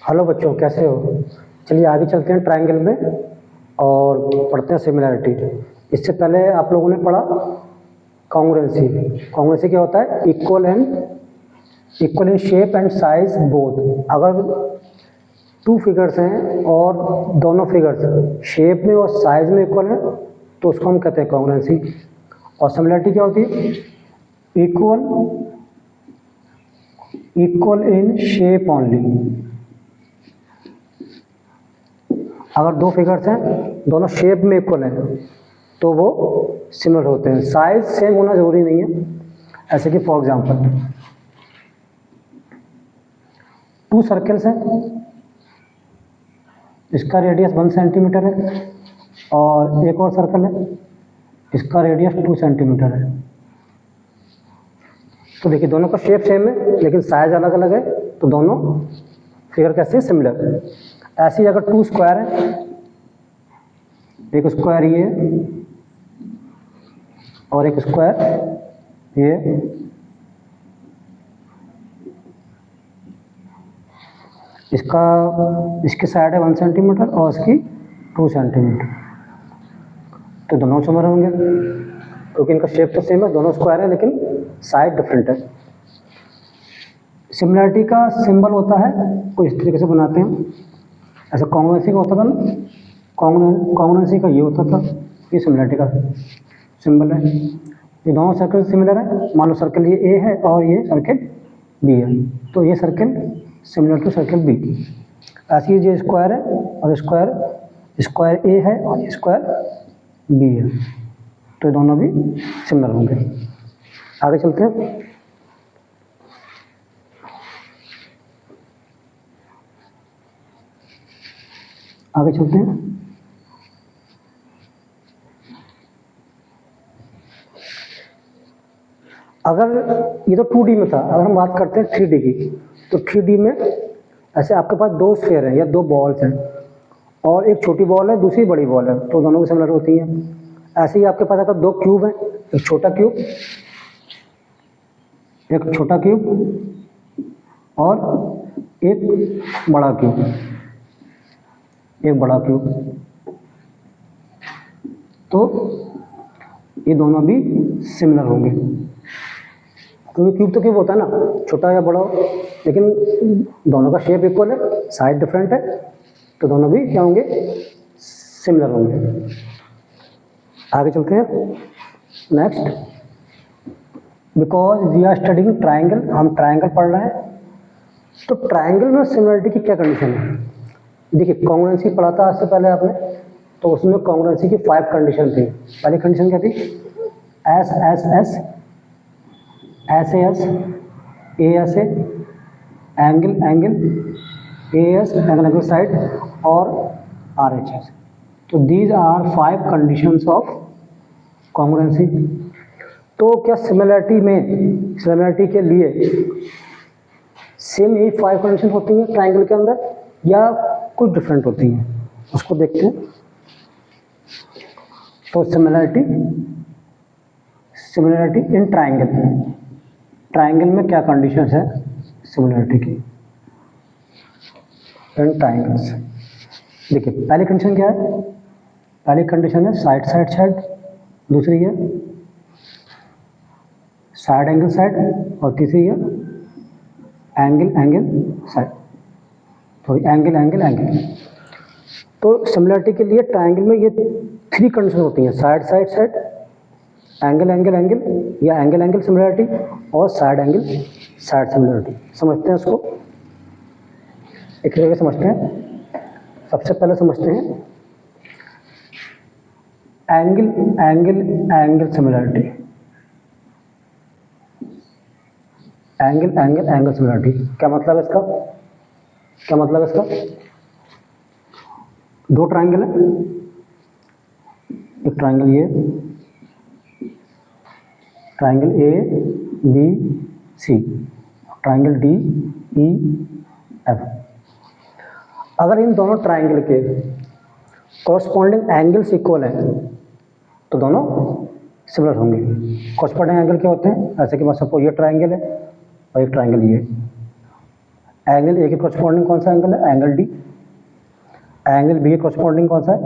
Hello बच्चों, कैसे हो? चलिए आगे चलते हैं ट्रायंगल में और पढ़ते हैं सिमिलैरिटी। इससे पहले आप लोगों ने पढ़ा कॉन्ग्रुएंसी। कॉन्ग्रुएंसी क्या होता है? Equal in shape and size both. अगर टू फिगर्स हैं और दोनों फिगर्स शेप में और साइज में इक्वल है तो उसको हम कहते हैं कॉन्ग्रुएंसी। और सिमिलैरिटी क्या होती है? Equal in shape only. अगर दो फिगर्स हैं दोनों शेप में इक्वल हैं तो वो सिमिलर होते हैं। साइज सेम होना जरूरी नहीं है। ऐसे कि फॉर एग्जांपल टू सर्कल्स हैं, इसका रेडियस 1 सेंटीमीटर है और एक और सर्कल है, इसका रेडियस 2 सेंटीमीटर है। तो देखिए दोनों का शेप सेम है लेकिन साइज अलग अलग है, तो दोनों फिगर कैसे सिमिलर। ऐसे ही अगर टू स्क्वायर है, एक स्क्वायर ये और एक स्क्वायर ये, इसकी साइड है 1 सेंटीमीटर और इसकी 2 सेंटीमीटर, तो दोनों सिमिलर होंगे क्योंकि इनका शेप तो सेम है, दोनों स्क्वायर है लेकिन साइड डिफरेंट है। सिमिलैरिटी का सिंबल होता है कुछ इस तरीके से बनाते हैं। ऐसा कॉन्ग्रुएंसी का होता था ना, कॉन्ग्रुएंसी का ये होता था, ये सिमिलैरिटी का सिंबल है। ये दोनों सर्कल सिमिलर है। मान लो सर्कल ये ए है और ये सर्कल बी है, तो ये circle similar to circle B. ऐसे ही ये स्क्वायर है और स्क्वायर ए है और स्क्वायर बी है, तो ये दोनों भी सिमिलर होंगे। आगे चलते हैं। अगर ये तो 2D में था, अगर हम बात करते हैं 3D की, तो 3D में ऐसे आपके पास दो स्फीयर हैं या दो बॉल्स हैं और एक छोटी बॉल है दूसरी बड़ी बॉल है, तो दोनों भी सिमिलर होती हैं। ऐसे ही आपके पास अगर दो क्यूब हैं, एक छोटा क्यूब और एक बड़ा क्यूब, तो ये दोनों भी सिमिलर होंगे क्योंकि क्यूब तो क्यूब होता है ना, छोटा या बड़ा हो, लेकिन दोनों का शेप इक्वल है, साइड डिफरेंट है, तो दोनों भी क्या होंगे? सिमिलर होंगे। आगे चलते हैं। Next, because we are studying triangle, हम ट्राइंगल पढ़ रहे हैं, तो ट्राइंगल में सिमिलरिटी की क्या कंडीशन है? देखिए कॉन्ग्रुएंसी पढ़ा था आज से पहले आपने, तो उसमें कॉन्ग्रुएंसी की 5 कंडीशन थी। पहली कंडीशन क्या थी? एस एस एस, ऐसे एस, ए ऐसे, angle A S, angle side और आर एच एस। तो these are 5 conditions of congruency. तो क्या सिमिलरिटी के लिए सेम यही 5 कंडीशन होती हैं ट्राइंगल के अंदर या कुछ डिफरेंट होती हैं? उसको देखते हैं। तो सिमिलरिटी इन ट्राइंगल में क्या कंडीशंस है सिमिलरिटी की इन ट्राइंगल्स? देखिए पहली कंडीशन क्या है? पहली कंडीशन है साइड, दूसरी है साइड एंगल साइड और तीसरी है एंगल साइड, सॉरी एंगल। तो सिमिलरिटी के लिए ट्राइंगल में ये 3 कंडीशन होती हैं, साइड, एंगल या एंगल सिमिलरिटी और साइड सिमिलरिटी। समझते हैं उसको एक तरीके से समझते हैं। सबसे पहले समझते हैं एंगल सिमिलरिटी। एंगल सिमिलरिटी क्या मतलब है इसका? दो ट्राइंगल है, एक ट्राइंगल ये, triangle A B C, triangle D E F. अगर इन दोनों ट्राइंगल के कॉरस्पॉन्डिंग एंगल्स इक्वल हैं तो दोनों सिमिलर होंगे। कॉरस्पॉन्डिंग एंगल क्या होते हैं? ऐसे कि सपोज ये ट्राइंगल है और एक ट्राइंगल ये, एंगल ए के कॉरस्पॉन्डिंग कौन सा एंगल है? Angle D. एंगल बी के कॉरस्पॉन्डिंग कौन सा है?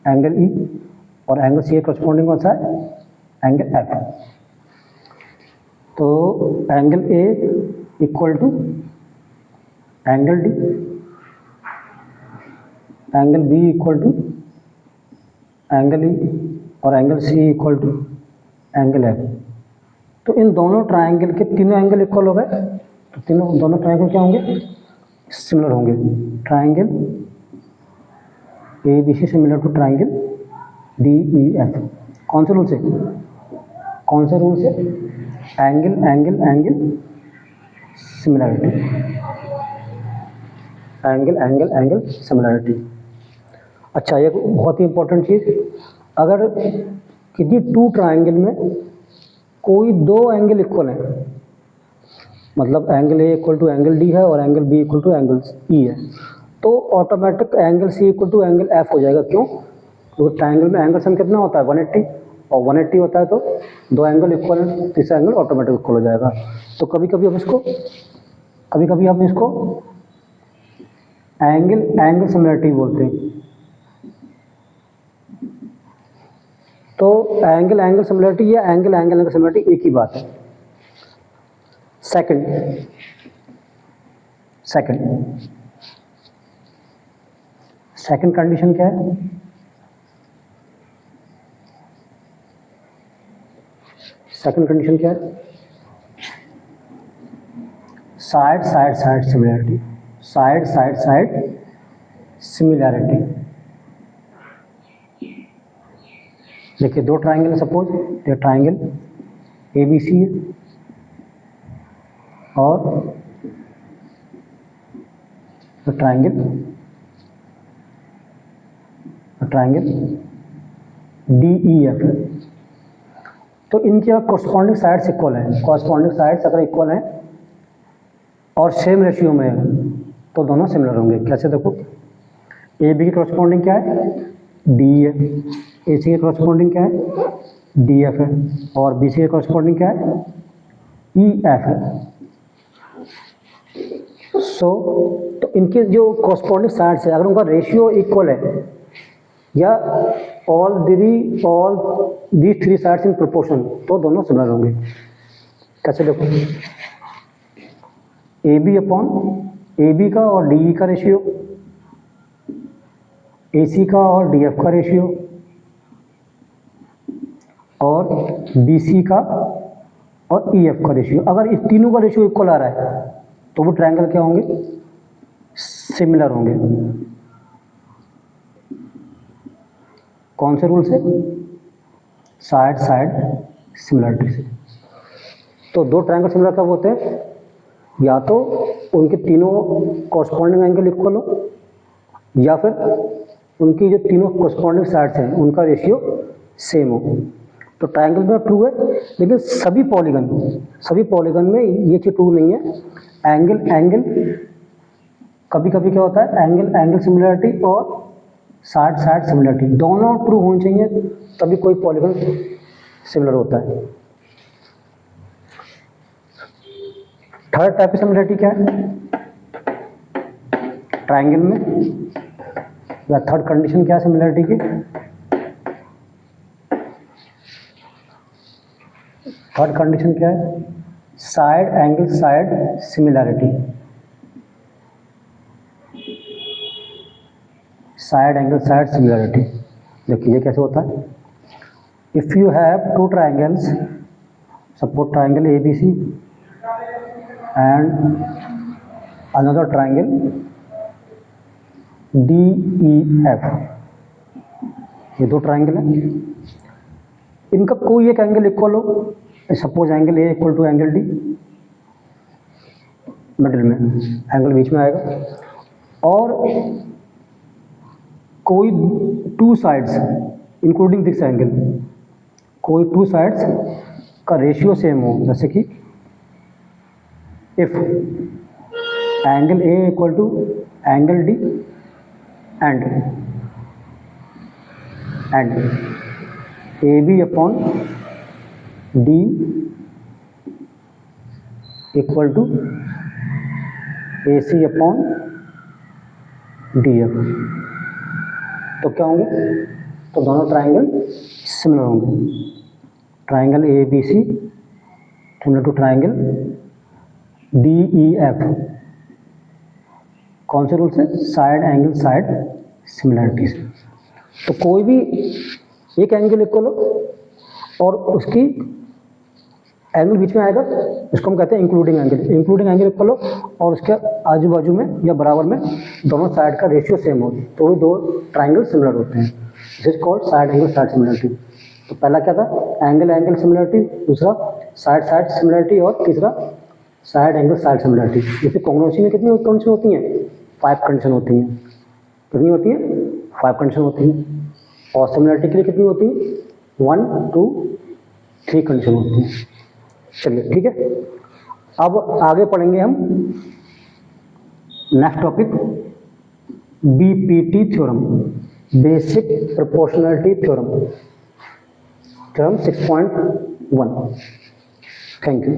Angle E. और एंगल सी के कॉरस्पॉन्डिंग कौन सा है? Angle F. तो angle A equal to angle D, angle B equal to angle E, और angle C equal to angle F. तो इन दोनों ट्रायंगल के तीनों एंगल इक्वल हो गए, तो दोनों ट्रायंगल क्या होंगे? सिमिलर होंगे। Triangle A B C similar to triangle D E F. कौन से रूल से? कौन से रूल से? Angle angle angle similarity, angle angle angle similarity. अच्छा, एक बहुत ही इंपॉर्टेंट चीज़, अगर किसी टू ट्रायंगल में कोई दो एंगल इक्वल है, मतलब angle A equal to angle D है और angle B equal to angle E है, तो automatic angle C equal to angle F हो जाएगा। क्यों? क्योंकि ट्रायंगल में एंगल सम कितना होता है? 180, और 180 होता है तो दो एंगल इक्वल है, तीसरा एंगल ऑटोमेटिक इक्वल हो जाएगा। तो कभी कभी हम इसको एंगल एंगल सिमिलरिटी बोलते हैं। तो एंगल एंगल सिमिलरिटी या एंगल एंगल एंगल सिमिलरिटी एक ही बात है। सेकंड कंडीशन क्या है? सेकंड कंडीशन क्या है? Side side side similarity, side side side similarity. देखिए, दो ट्रायंगल है, सपोज ये ट्रायंगल ए बी सी है और ट्रायंगल डी ई एफ है। तो इनके कॉरस्पॉन्डिंग साइड्स इक्वल हैं। कॉरस्पॉन्डिंग साइड्स अगर इक्वल हैं और सेम रेशियो में है तो दोनों सिमिलर होंगे। कैसे? देखो, ए बी की कॉरस्पॉन्डिंग क्या है? डी है। ए सी के कॉरस्पॉन्डिंग क्या है? डी एफ है। और बी सी के कॉरस्पॉन्डिंग क्या है? ई एफ है। तो इनके जो कॉरस्पॉन्डिंग साइड्स है, अगर उनका रेशियो इक्वल है या all these three sides in proportion, तो दोनों सिमिलर होंगे। कैसे? देखो, A B upon A B का और डी ई का रेशियो, ए सी का और डी एफ का रेशियो, और बी सी का और ई एफ का रेशियो। अगर इस तीनों का रेशियो इक्वल आ रहा है तो वो ट्रायंगल क्या होंगे? सिमिलर होंगे। कौन से रूल से? साइड साइड सिमिलरिटी से। तो दो ट्रायंगल सिमिलर कब होते हैं? या तो उनके तीनों कॉरस्पॉन्डिंग एंगल इक्वल हो, या फिर उनकी जो तीनों कॉरस्पॉन्डिंग साइड्स हैं उनका रेशियो सेम हो। तो ट्रायंगल में ट्रू है, लेकिन सभी पॉलीगन में ये चीज़ ट्रू नहीं है। एंगल एंगल कभी कभी क्या होता है? एंगल एंगल सिमिलरिटी और साइड साइड सिमिलरिटी दोनों ट्रू होनी चाहिए, तभी कोई पॉलीगन सिमिलर होता है। थर्ड टाइप की सिमिलरिटी क्या है ट्रायंगल में, या थर्ड कंडीशन क्या है सिमिलरिटी की? थर्ड कंडीशन क्या है? Side angle side similarity. Side angle side similarity. देखिए, ये कैसे होता है? If you have two triangles, suppose triangle A B C and another triangle D E F, ये दो ट्रायंगल है, इनका कोई एक एंगल इक्वल हो, suppose angle A equal to angle D, middle में एंगल बीच में आएगा, और कोई two sides including this angle, कोई टू साइड्स का रेशियो सेम हो, जैसे कि if angle A equal to angle D and A B upon D equal to AC upon DF। तो क्या होंगे, तो दोनों ट्राइंगल सिमिलर होंगे। Triangle ABC similar to triangle DEF। कौन से रूल से? साइड एंगल साइड सिमिलरिटी से। तो कोई भी एक एंगल इक्वल हो और उसकी एंगल बीच में आएगा, इसको हम कहते हैं including angle. Including angle equal हो और उसके आजू बाजू में या बराबर में दोनों साइड का रेशियो सेम हो, तो भी दो ट्राइंगल सिमिलर होते हैं। This is called side angle side similarity. तो पहला क्या था? एंगल एंगल सिमिलरिटी, दूसरा साइड साइड सिमिलरिटी और तीसरा साइड एंगल साइड सिमिलरिटी। जैसे कॉन्ग्रुएंसी में कितनी कंडीशन होती हैं? 5 कंडीशन होती हैं। कितनी होती है? 5 कंडीशन होती हैं। और सिमिलरिटी के लिए कितनी होती है? 1 2 3 कंडीशन होती हैं। चलिए ठीक है, अब आगे पढ़ेंगे हम next topic BPT theorem, basic proportionality theorem, theorem 6.1। Thank you.